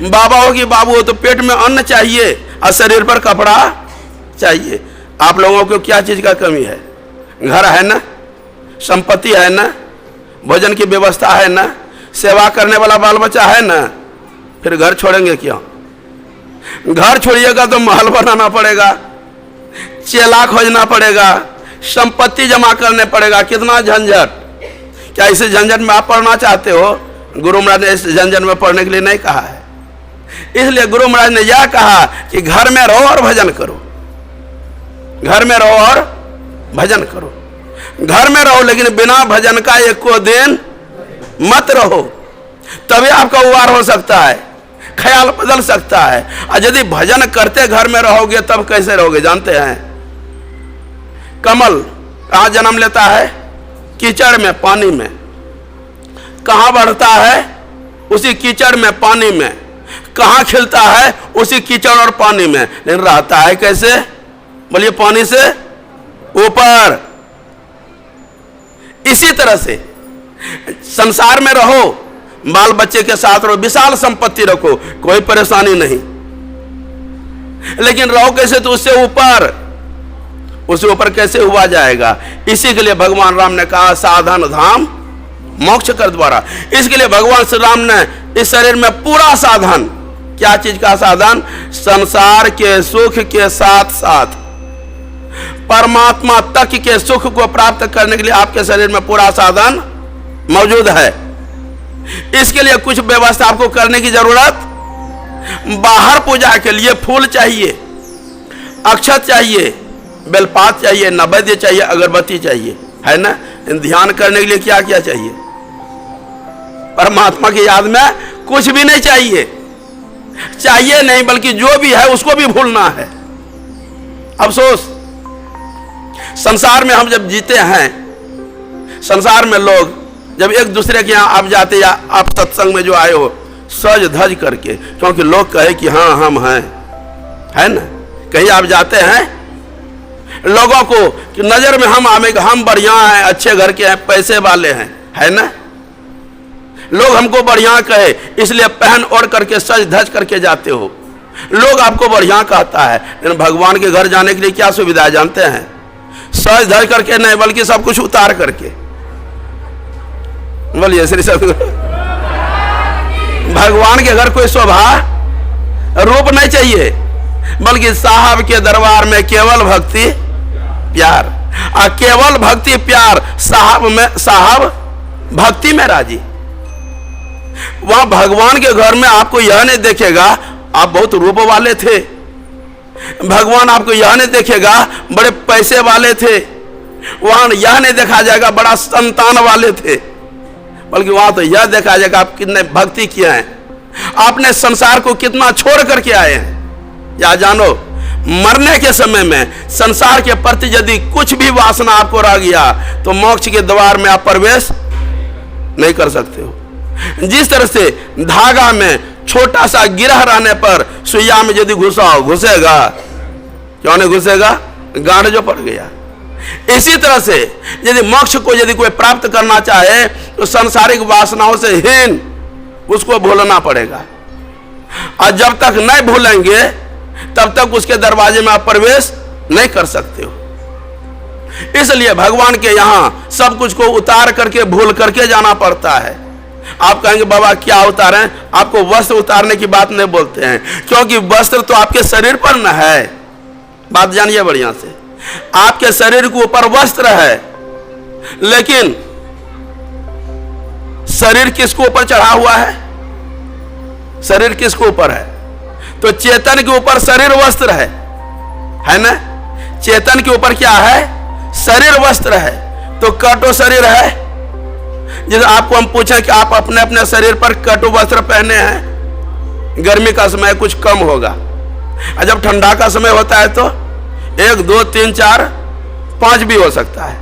बाबा हो कि बाबू हो तो पेट में अन्न चाहिए और शरीर पर कपड़ा चाहिए। आप लोगों को क्या चीज का कमी है? घर है ना, संपत्ति है ना, भोजन की व्यवस्था है ना, सेवा करने वाला बाल बच्चा है ना, फिर घर छोड़ेंगे क्यों? घर छोड़िएगा तो महल बनाना पड़ेगा, चेला खोजना पड़ेगा, संपत्ति जमा करने पड़ेगा। कितना झंझट। क्या इस झंझट में आप पढ़ना चाहते हो? गुरु महाराज ने इस झंझट में पढ़ने के लिए नहीं कहा है। इसलिए गुरु महाराज ने यह कहा कि घर में रहो और भजन करो। घर में रहो और भजन करो। घर में रहो, लेकिन बिना भजन का एक को दिन मत रहो, तभी आपका उबार हो सकता है, ख्याल बदल सकता है। और यदि भजन करते घर में रहोगे तब कैसे रहोगे जानते हैं? कमल कहां जन्म लेता है? कीचड़ में, पानी में। कहां बढ़ता है? उसी कीचड़ में, पानी में। कहां खिलता है? उसी कीचड़ और पानी में। लेकिन रहता है कैसे? बोलिए, पानी से ऊपर। इसी तरह से संसार में रहो, बाल बच्चे के साथ रहो, विशाल संपत्ति रखो, कोई परेशानी नहीं, लेकिन रहो कैसे? तो उससे ऊपर। उससे ऊपर कैसे हुआ जाएगा? इसी के लिए भगवान राम ने कहा साधन धाम मोक्ष कर द्वारा। इसके लिए भगवान श्री राम ने इस शरीर में पूरा साधन, क्या चीज का साधन? संसार के सुख के साथ साथ परमात्मा तक के सुख को प्राप्त करने के लिए आपके शरीर में पूरा साधन मौजूद है। इसके लिए कुछ व्यवस्था आपको करने की जरूरत। बाहर पूजा के लिए फूल चाहिए, अक्षत चाहिए, बेलपात चाहिए, नैवेद्य चाहिए, अगरबत्ती चाहिए, है ना। ध्यान करने के लिए क्या क्या चाहिए? परमात्मा की याद में कुछ भी नहीं चाहिए, चाहिए नहीं, बल्कि जो भी है उसको भी भूलना है। अफसोस, संसार में हम जब जीते हैं, संसार में लोग जब एक दूसरे के यहाँ आप जाते या आप सत्संग में जो आए हो सज धज करके, क्योंकि लोग कहे कि हाँ हम हैं, है ना। कहीं आप जाते हैं, लोगों को कि नजर में हम आवे, हम बढ़िया हैं, अच्छे घर के हैं, पैसे वाले हैं, है ना। लोग हमको बढ़िया कहे, इसलिए पहन ओढ़ करके सज धज करके जाते हो, लोग आपको बढ़िया कहता है। लेकिन भगवान के घर जाने के लिए क्या सुविधा है जानते हैं? सज धज करके नहीं, बल्कि सब कुछ उतार करके। बोलिए श्री सतगुरु। भगवान के घर कोई शोभा रूप नहीं चाहिए, बल्कि साहब के दरबार में केवल भक्ति प्यार, और केवल भक्ति प्यार साहब भक्ति में राजी। वहां भगवान के घर में आपको यह नहीं देखेगा आप बहुत रूप वाले थे, भगवान आपको यह नहीं देखेगा बड़े पैसे वाले थे, वहां यह नहीं देखा जाएगा बड़ा संतान वाले थे, बल्कि वहां तो यह देखा जाएगा आप कितने भक्ति किए हैं, आपने संसार को कितना छोड़ करके आए हैं। या जानो, मरने के समय में संसार के प्रति यदि कुछ भी वासना आपको रह गया तो मोक्ष के द्वार में आप प्रवेश नहीं कर सकते हो। जिस तरह से धागा में छोटा सा गिरह रहने पर सुइया में यदि घुसाओ घुसेगा, क्यों नहीं घुसेगा? गांठ जो पड़ गया। इसी तरह से यदि मोक्ष को यदि कोई प्राप्त करना चाहे तो सांसारिक वासनाओं से हीन उसको भूलना पड़ेगा, और जब तक नहीं भूलेंगे तब तक उसके दरवाजे में आप प्रवेश नहीं कर सकते हो। इसलिए भगवान के यहां सब कुछ को उतार करके भूल करके जाना पड़ता है। आप कहेंगे बाबा क्या उतारें? आपको वस्त्र उतारने की बात नहीं बोलते हैं, क्योंकि वस्त्र तो आपके शरीर पर न है। बात जानिए बढ़िया से, आपके शरीर के ऊपर वस्त्र है, लेकिन शरीर किसके ऊपर चढ़ा हुआ है? शरीर किसके ऊपर है? तो चेतन के ऊपर शरीर वस्त्र है ना। चेतन के ऊपर क्या है? शरीर वस्त्र है। तो कटो शरीर है। जैसे आपको हम पूछें कि आप अपने अपने शरीर पर कटो वस्त्र पहने हैं, गर्मी का समय कुछ कम होगा, और जब ठंडा का समय होता है तो 1 2 3 4 5 भी हो सकता है।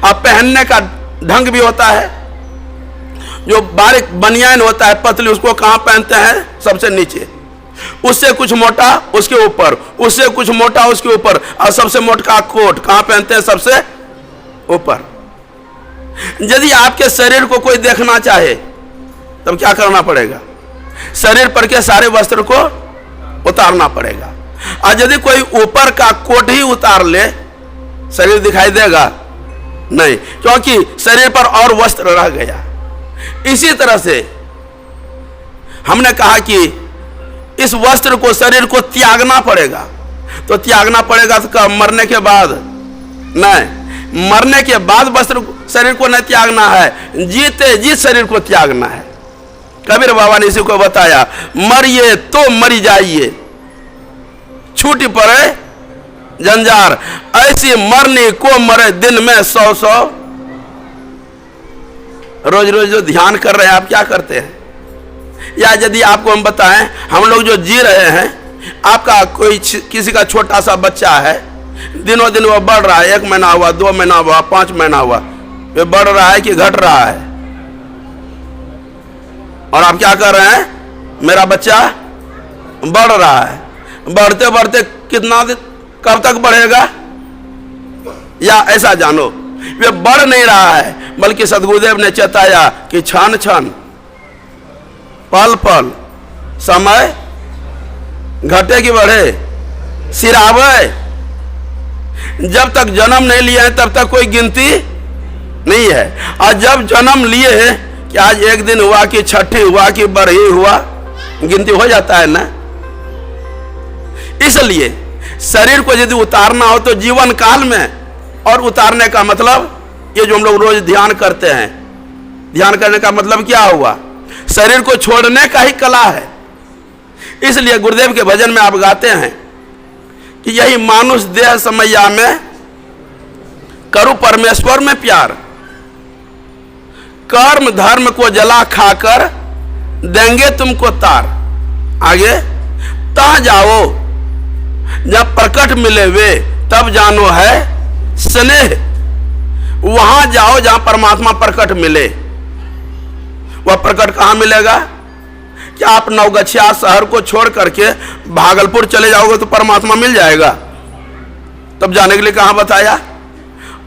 अब पहनने का ढंग भी होता है। जो बारीक बनियान होता है पतली, उसको कहां पहनते हैं? सबसे नीचे। उससे कुछ मोटा उसके ऊपर, उससे कुछ मोटा उसके ऊपर, और सबसे मोटा कोट कहां पहनते हैं? सबसे ऊपर। यदि आपके शरीर को कोई देखना चाहे तब क्या करना पड़ेगा? शरीर पर के सारे वस्त्र को उतारना पड़ेगा। और यदि कोई ऊपर का कोट ही उतार ले, शरीर दिखाई देगा नहीं, क्योंकि शरीर पर और वस्त्र रह गया। इसी तरह से हमने कहा कि इस वस्त्र को, शरीर को त्यागना पड़ेगा। तो त्यागना पड़ेगा तो मरने के बाद नहीं, मरने के बाद वस्त्र शरीर को नहीं त्यागना है, जीते जी शरीर को त्यागना है। कबीर बाबा ने इसी को बताया, मरिए तो मरी जाइए, छूट पड़े जंजार, ऐसी मरनी को मरे दिन में 100 रोज रोज जो ध्यान कर रहे हैं आप क्या करते हैं? या यदि आपको हम बताएं, हम लोग जो जी रहे हैं, आपका कोई किसी का छोटा सा बच्चा है, दिनों दिन वो बढ़ रहा है, 1 महीना हुआ, 2 महीना हुआ, 5 महीना हुआ, वे बढ़ रहा है कि घट रहा है? और आप क्या कर रहे हैं? मेरा बच्चा बढ़ रहा है। बढ़ते बढ़ते कितना दिन, कब तक बढ़ेगा? या ऐसा जानो, वे बढ़ नहीं रहा है, बल्कि सदगुरुदेव ने चेताया कि क्षण क्षण पल पल समय घटे कि बढ़े, सिरावे। जब तक जन्म नहीं लिया है तब तक कोई गिनती नहीं है, और जब जन्म लिए हैं कि आज 1 दिन हुआ कि 6 हुआ कि बढ़ी हुआ, गिनती हो जाता है ना। इसलिए शरीर को यदि उतारना हो तो जीवन काल में, और उतारने का मतलब ये जो हम लोग रोज ध्यान करते हैं, ध्यान करने का मतलब क्या हुआ? शरीर को छोड़ने का ही कला है। इसलिए गुरुदेव के भजन में आप गाते हैं कि यही मानुष देह समैया में करूं परमेश्वर में प्यार, कर्म धर्म को जला खाकर देंगे तुमको तार। आगे, तहाँ जाओ जब प्रकट मिले वे तब जानो है स्नेह। वहां जाओ जहां परमात्मा प्रकट मिले। वह प्रकट कहां मिलेगा? क्या आप नवगछिया शहर को छोड़ करके भागलपुर चले जाओगे तो परमात्मा मिल जाएगा? तब जाने के लिए कहां बताया?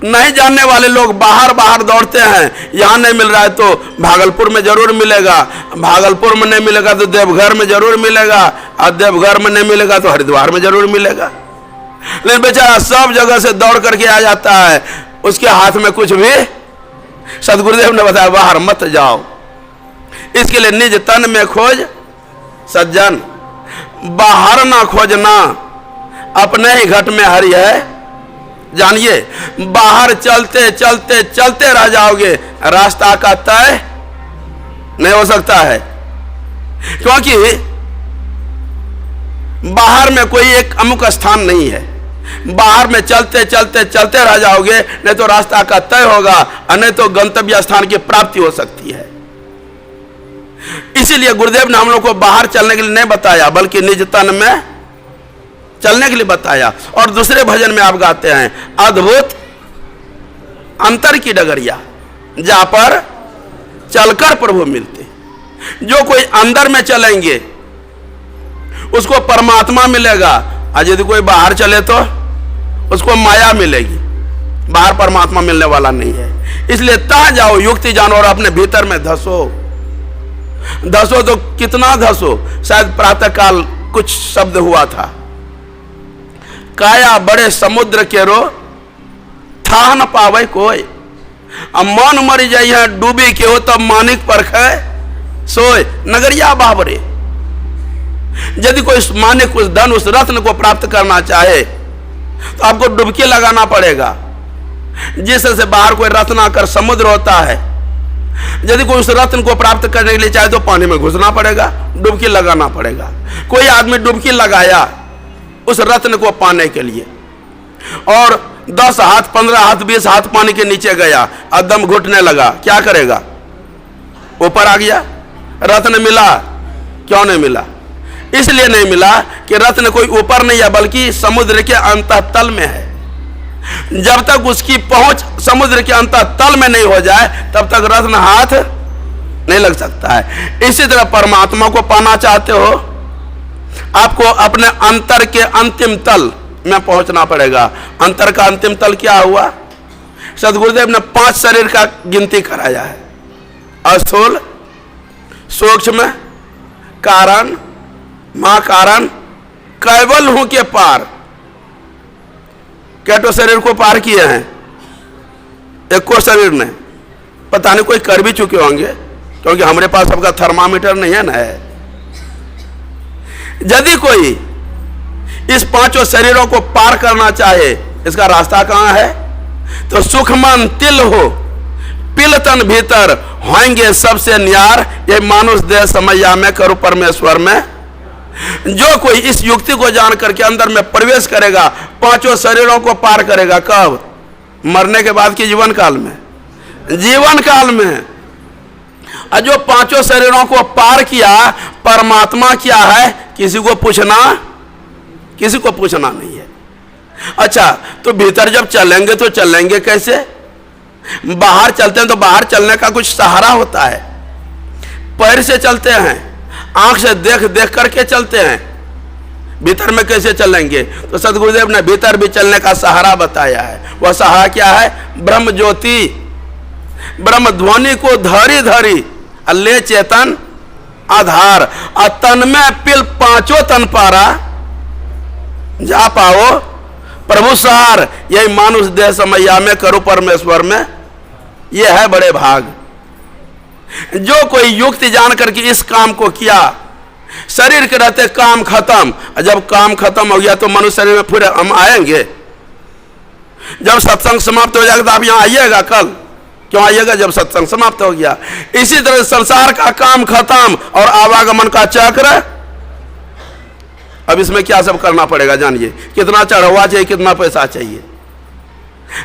नहीं जानने वाले लोग बाहर बाहर दौड़ते हैं, यहां नहीं मिल रहा है तो भागलपुर में जरूर मिलेगा, भागलपुर में नहीं मिलेगा तो देवघर में जरूर मिलेगा, और देवघर में नहीं मिलेगा तो हरिद्वार में जरूर मिलेगा। लेकिन बेचारा सब जगह से दौड़ करके आ जाता है, उसके हाथ में कुछ भी। सदगुरुदेव ने बताया बाहर मत जाओ, इसके लिए निज तन में खोज सज्जन। बाहर ना खोजना, अपने ही घट में हरि है जानिए। बाहर चलते चलते चलते रह जाओगे, रास्ता का तय नहीं हो सकता है, क्योंकि बाहर में कोई एक अमुक स्थान नहीं है। बाहर में चलते चलते चलते रह जाओगे, नहीं तो रास्ता का तय होगा और नहीं तो गंतव्य स्थान की प्राप्ति हो सकती है। इसीलिए गुरुदेव ने हम लोग को बाहर चलने के लिए नहीं बताया, बल्कि निज तन में चलने के लिए बताया। और दूसरे भजन में आप गाते हैं, अद्भुत अंतर की डगरिया जहां पर चलकर प्रभु मिलते। जो कोई अंदर में चलेंगे उसको परमात्मा मिलेगा, और यदि कोई बाहर चले तो उसको माया मिलेगी। बाहर परमात्मा मिलने वाला नहीं है। इसलिए तहाँ जाओ, युक्ति जानो और अपने भीतर में धसो। धसो तो कितना धसो? शायद प्रातः काल कुछ शब्द हुआ था, काया बड़े समुद्र के रो था न पावे कोई। अब मन मरी जाइए डूबी के हो तब मानिक परखे सोए। नगरिया बाबरे, यदि कोई मानिक उस धन उस रत्न को प्राप्त करना चाहे तो आपको डुबकी लगाना पड़ेगा। जिससे बाहर कोई रत्न आकर समुद्र होता है, यदि कोई उस रत्न को प्राप्त करने के लिए चाहे तो पानी में घुसना पड़ेगा, डुबकी लगाना पड़ेगा। कोई आदमी डुबकी लगाया उस रत्न को पाने के लिए, और 10 हाथ 15 हाथ 20 हाथ पानी के नीचे गया और दम घुटने लगा, क्या करेगा? ऊपर आ गया। रत्न मिला? क्यों नहीं मिला? इसलिए नहीं मिला कि रत्न कोई ऊपर नहीं है, बल्कि समुद्र के अंतःतल में है। जब तक उसकी पहुंच समुद्र के अंतःतल में नहीं हो जाए तब तक रत्न हाथ नहीं लग सकता है। इसी तरह परमात्मा को पाना चाहते हो, आपको अपने अंतर के अंतिम तल में पहुंचना पड़ेगा। अंतर का अंतिम तल क्या हुआ? सदगुरुदेव ने 5 शरीर का गिनती कराया है। स्थूल, सूक्ष्म, कारण, मां कारण, केवल हूं के पार। कैटो शरीर को पार किए हैं? एक को शरीर ने, पता नहीं कोई कर भी चुके होंगे, क्योंकि हमारे पास सबका थर्मामीटर नहीं है ना। यदि कोई इस 5 शरीरों को पार करना चाहे, इसका रास्ता कहां है? तो सुखमन तिल हो पिलतन भीतर होंगे सबसे न्यार। ये मानुष देह समैया में करो परमेश्वर में। जो कोई इस युक्ति को जान करके अंदर में प्रवेश करेगा, 5 शरीरों को पार करेगा। कब? मरने के बाद की जीवन काल में। जीवन काल में। और जो 5 शरीरों को पार किया, परमात्मा क्या है किसी को पूछना नहीं है। अच्छा, तो भीतर जब चलेंगे तो चलेंगे कैसे? बाहर चलते हैं तो बाहर चलने का कुछ सहारा होता है। पैर से चलते हैं, आंख से देख देख करके चलते हैं, भीतर में कैसे चलेंगे? तो सदगुरुदेव ने भीतर भी चलने का सहारा बताया है। वह सहारा क्या है? ब्रह्म ज्योति, ब्रह्म ध्वनि को धरी धरी ले चेतन आधार। और तन में पिल 5 तन पारा जा पाओ प्रभु सार। यही मानुष देह समैया में करो परमेश्वर में, यह है बड़े भाग। जो कोई युक्ति जान करके इस काम को किया, शरीर के रहते काम खत्म। जब काम खत्म हो गया तो मनुष्य शरीर में फिर हम आएंगे। जब सत्संग समाप्त हो जाएगा तो आप यहां आइएगा कल, क्यों आइएगा जब सत्संग समाप्त हो गया। इसी तरह संसार का काम खत्म और आवागमन का चक्र। अब इसमें क्या सब करना पड़ेगा जानिए, कितना चढ़ावा चाहिए, कितना पैसा चाहिए।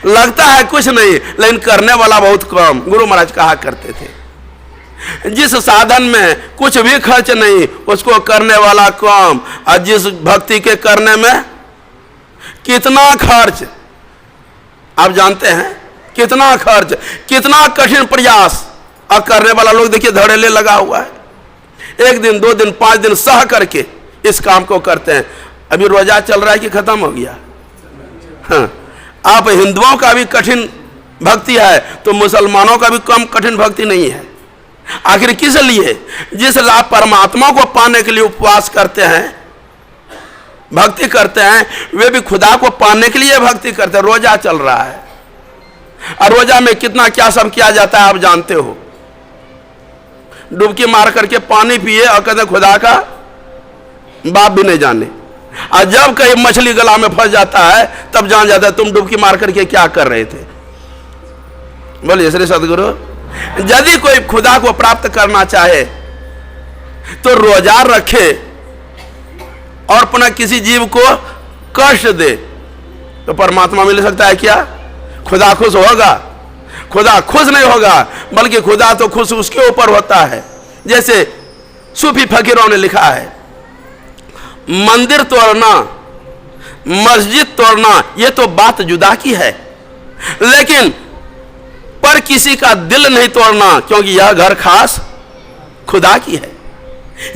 लगता है कुछ नहीं, लेकिन करने वाला बहुत कम। गुरु महाराज कहा करते थे जिस साधन में कुछ भी खर्च नहीं उसको करने वाला कम, और जिस भक्ति के करने में कितना खर्च आप जानते हैं, कितना खर्च, कितना कठिन प्रयास। और करने वाला लोग देखिए धड़ेले लगा हुआ है, 1 दिन 2 दिन 5 दिन सह करके इस काम को करते हैं। अभी रोजा चल रहा है कि खत्म हो गया? हाँ, आप हिंदुओं का भी कठिन भक्ति है तो मुसलमानों का भी कम कठिन भक्ति नहीं है। आखिर किस लिए? जिस आप परमात्मा को पाने के लिए उपवास करते हैं, भक्ति करते हैं, वे भी खुदा को पाने के लिए भक्ति करते हैं। रोजा चल रहा है और रोजा में कितना क्या सब किया जाता है आप जानते हो। डुबकी मार करके पानी पिए और कहते खुदा का बाप भी नहीं जाने। और जब कहीं मछली गला में फंस जाता है तब जान जाता है तुम डुबकी मार करके क्या कर रहे थे। बोलिए श्री सदगुरु। यदि कोई खुदा को प्राप्त करना चाहे तो रोजा रखे और पुनः किसी जीव को कष्ट दे तो परमात्मा मिल सकता है क्या? खुदा खुश होगा? खुदा खुश नहीं होगा, बल्कि खुदा तो खुश उसके ऊपर होता है। जैसे सूफी फकीरों ने लिखा है, मंदिर तोड़ना, मस्जिद तोड़ना ये तो बात जुदा की है, लेकिन पर किसी का दिल नहीं तोड़ना, क्योंकि यह घर खास खुदा की है।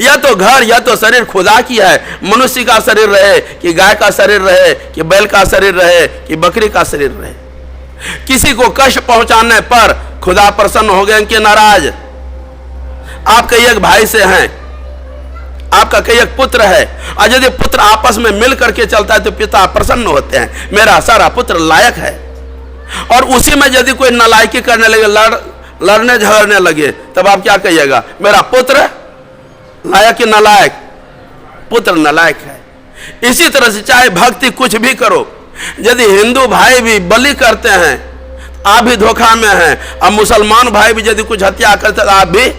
यह तो घर, यह तो शरीर खुदा की है। मनुष्य का शरीर रहे कि गाय का शरीर रहे कि बैल का शरीर रहे कि बकरी का शरीर रहे, किसी को कष्ट पहुंचाने पर खुदा प्रसन्न हो गए कि नाराज। आप कई एक भाई से हैं, आपका कई एक पुत्र है, और यदि पुत्र आपस में मिल करके चलता है तो पिता प्रसन्न होते हैं, मेरा सारा पुत्र लायक है। और उसी में यदि कोई नालायकी करने लगे, लड़ने झगड़ने लगे, तब आप क्या कहिएगा? मेरा पुत्र लायक कि नालायक? पुत्र नालायक है। इसी तरह से चाहे भक्ति कुछ भी करो, यदि हिंदू भाई भी बलि करते हैं आप भी धोखा में हैं, और मुसलमान भाई भी यदि कुछ हत्या करते हैं आप भी,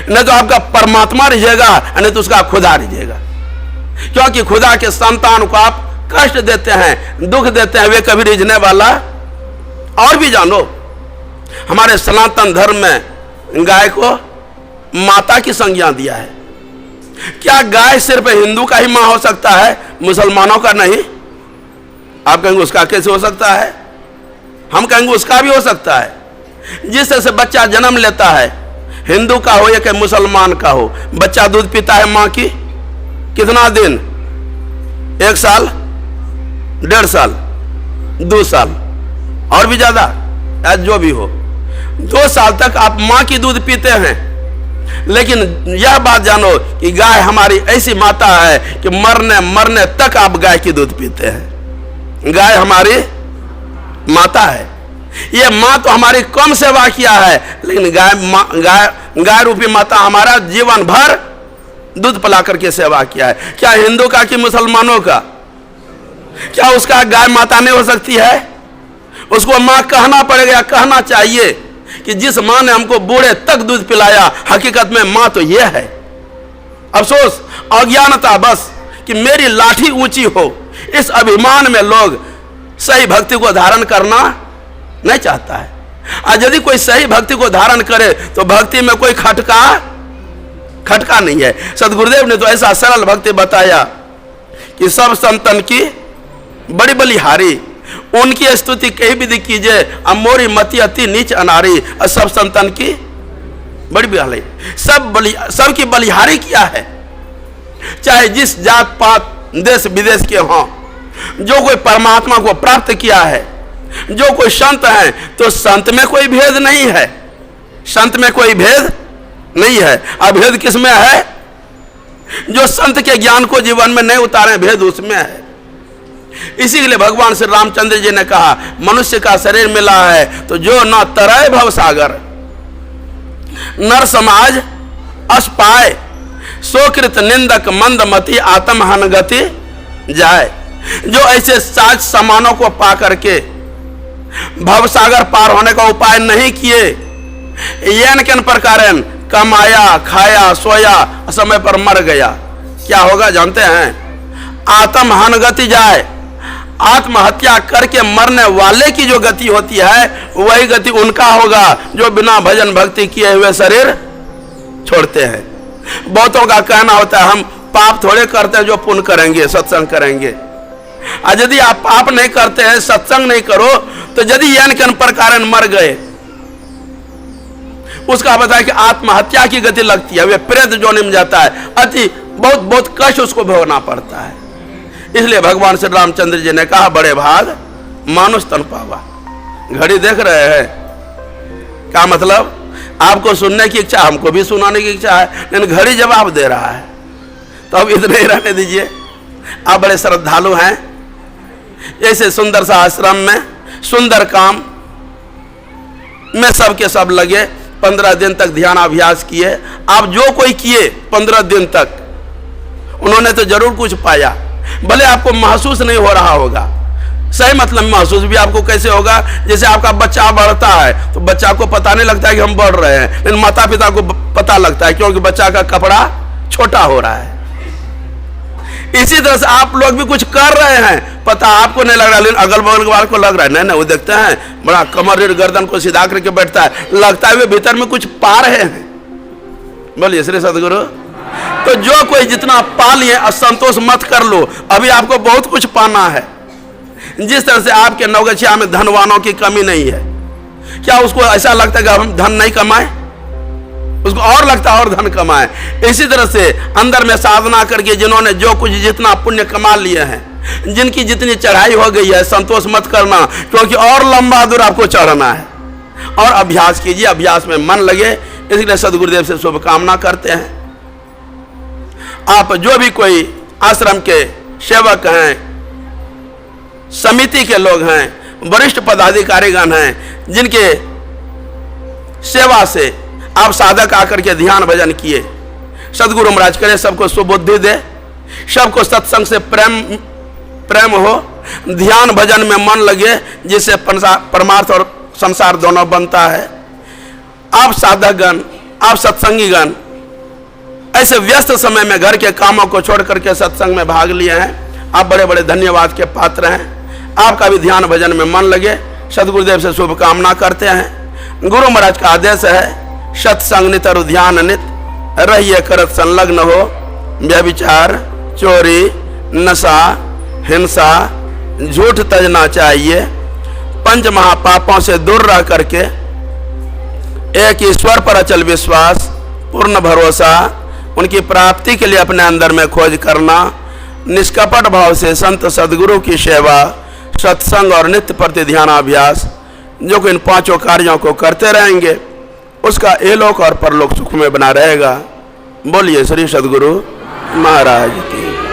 नहीं तो आपका परमात्मा रिझेगा नहीं तो उसका खुदा रिझेगा। क्योंकि खुदा के संतान को आप कष्ट देते हैं, दुख देते हैं, वे कभी रिझने वाला। और भी जानो, हमारे सनातन धर्म में गाय को माता की संज्ञा दिया है। क्या गाय सिर्फ हिंदू का ही मां हो सकता है, मुसलमानों का नहीं? आप कहेंगे उसका कैसे हो सकता है? हम कहेंगे उसका भी हो सकता है। जिस तरह से बच्चा जन्म लेता है, हिंदू का हो या कि मुसलमान का हो, बच्चा दूध पीता है मां की कितना दिन? 1 साल, 1.5 साल, 2 साल और भी ज्यादा, जो भी हो, 2 साल तक आप मां की दूध पीते हैं। लेकिन यह बात जानो कि गाय हमारी ऐसी माता है कि मरने मरने तक आप गाय की दूध पीते हैं। गाय हमारी माता है। ये माँ तो हमारी कम सेवा किया है, लेकिन गाय रूपी माता हमारा जीवन भर दूध पिला करके सेवा किया है। क्या हिंदू का कि मुसलमानों का? क्या उसका गाय माता नहीं हो सकती है? उसको माँ कहना पड़ेगा, कहना चाहिए कि जिस माँ ने हमको बूढ़े तक दूध पिलाया, हकीकत में माँ तो ये है। अफसोस, अज्ञानता बस कि मेरी लाठी ऊंची हो, इस अभिमान में लोग सही भक्ति को धारण करना नहीं चाहता है। और यदि कोई सही भक्ति को धारण करे तो भक्ति में कोई खटका नहीं है। सदगुरुदेव ने तो ऐसा सरल भक्ति बताया कि सब संतन की बड़ी बलिहारी, उनकी स्तुति कहीं भी कीजिए, अमोरी मति अति नीच अनारी, और सब संतन की बड़ी बलिहारी। सबकी बलिहारी किया है, चाहे जिस जात पात देश विदेश के हों। जो कोई परमात्मा को प्राप्त किया है, जो कोई संत है, तो संत में कोई भेद नहीं है, संत में कोई भेद नहीं है। अभेद किसमें है? जो संत के ज्ञान को जीवन में नहीं उतारे, भेद उसमें है। इसी के लिए भगवान श्री रामचंद्र जी ने कहा, मनुष्य का शरीर मिला है तो जो न तरय भव सागर, नर समाज अस पाए, सोकृत निंदक मंदमति आत्महन गति जाए। जो ऐसे साज सामानों को पा करके भव सागर पार होने का उपाय नहीं किए, यन किन प्रकार कमाया खाया सोया समय पर मर गया, क्या होगा जानते हैं? आत्महन गति जाए। आत्महत्या करके मरने वाले की जो गति होती है वही गति उनका होगा जो बिना भजन भक्ति किए हुए शरीर छोड़ते हैं। बहुतों का कहना होता है हम पाप थोड़े करते हैं जो पुण्य करेंगे, सत्संग करेंगे। और यदि आप पाप नहीं करते हैं, सत्संग नहीं करो, तो यदि यन के प्रकार मर गए, उसका पता है कि आत्महत्या की गति लगती है, वे प्रेत जोनि में जाता है, अति बहुत बहुत कष्ट उसको भोगना पड़ता है। इसलिए भगवान श्री रामचंद्र जी ने कहा बड़े भाग मानुष तन पावा। घड़ी देख रहे हैं, क्या मतलब? आपको सुनने की इच्छा, हमको भी सुनाने की इच्छा है, लेकिन घड़ी जवाब दे रहा है, तो अब इतने ही रहने दीजिए। आप बड़े श्रद्धालु हैं, ऐसे सुंदर सा आश्रम में सुंदर काम में सबके सब लगे, 15 दिन तक ध्यान अभ्यास किए। आप जो कोई किए 15 दिन तक, उन्होंने तो जरूर कुछ पाया, भले आपको महसूस नहीं हो रहा होगा। सही मतलब महसूस भी आपको कैसे होगा? जैसे आपका बच्चा बढ़ता है तो बच्चा को पता नहीं लगता है कि हम बढ़ रहे हैं, लेकिन माता पिता को पता लगता है क्योंकि बच्चा का कपड़ा छोटा हो रहा है। इसी तरह से आप लोग भी कुछ कर रहे हैं, पता आपको नहीं लग रहा, लेकिन अगल बगल वाले को लग रहा है। नहीं नहीं, वो देखते हैं बड़ा कमर रीढ़ गर्दन को सीधा करके बैठता है, लगता है वे भीतर में कुछ पा रहे हैं। बोलिए श्री सदगुरु। तो जो कोई जितना पा लिए असंतोष मत कर लो, अभी आपको बहुत कुछ पाना है। जिस तरह से आपके नवगछिया में धनवानों की कमी नहीं है, क्या उसको ऐसा लगता है कि हम धन नहीं कमाए? उसको और लगता है और धन कमाए। इसी तरह से अंदर में साधना करके जिन्होंने जो कुछ जितना पुण्य कमा लिए हैं, जिनकी जितनी चढ़ाई हो गई है, संतोष मत करना, क्योंकि और लंबा दूर आपको चढ़ना है। और अभ्यास कीजिए, अभ्यास में मन लगे, इसलिए सदगुरुदेव से शुभकामना करते हैं। आप जो भी कोई आश्रम के सेवक हैं, समिति के लोग हैं, वरिष्ठ पदाधिकारीगण हैं, जिनके सेवा से आप साधक आकर के ध्यान भजन किए, सदगुरु महाराज करे सबको सुबुद्धि दे, सबको सत्संग से प्रेम हो, ध्यान भजन में मन लगे, जिससे परमार्थ और संसार दोनों बनता है। आप साधकगण, आप सत्संगीगण ऐसे व्यस्त समय में घर के कामों को छोड़ करके सत्संग में भाग लिए हैं, आप बड़े बड़े धन्यवाद के पात्र हैं। आपका भी ध्यान भजन में मन लगे, सदगुरुदेव से शुभकामना करते हैं। गुरु महाराज का आदेश है सत्संग नित और ध्यान नित, रहिए करत संलग्न हो, व्यभिचार चोरी नशा हिंसा झूठ तजना चाहिए। पंच महापापों से दूर रह करके एक ईश्वर पर अचल विश्वास, पूर्ण भरोसा, उनकी प्राप्ति के लिए अपने अंदर में खोज करना, निष्कपट भाव से संत सदगुरु की सेवा, सत्संग और नित्य प्रति ध्यानाभ्यास, जो कि इन पांचों कार्यों को करते रहेंगे, उसका एलोक और परलोक सुख में बना रहेगा। बोलिए श्री सदगुरु महाराज की।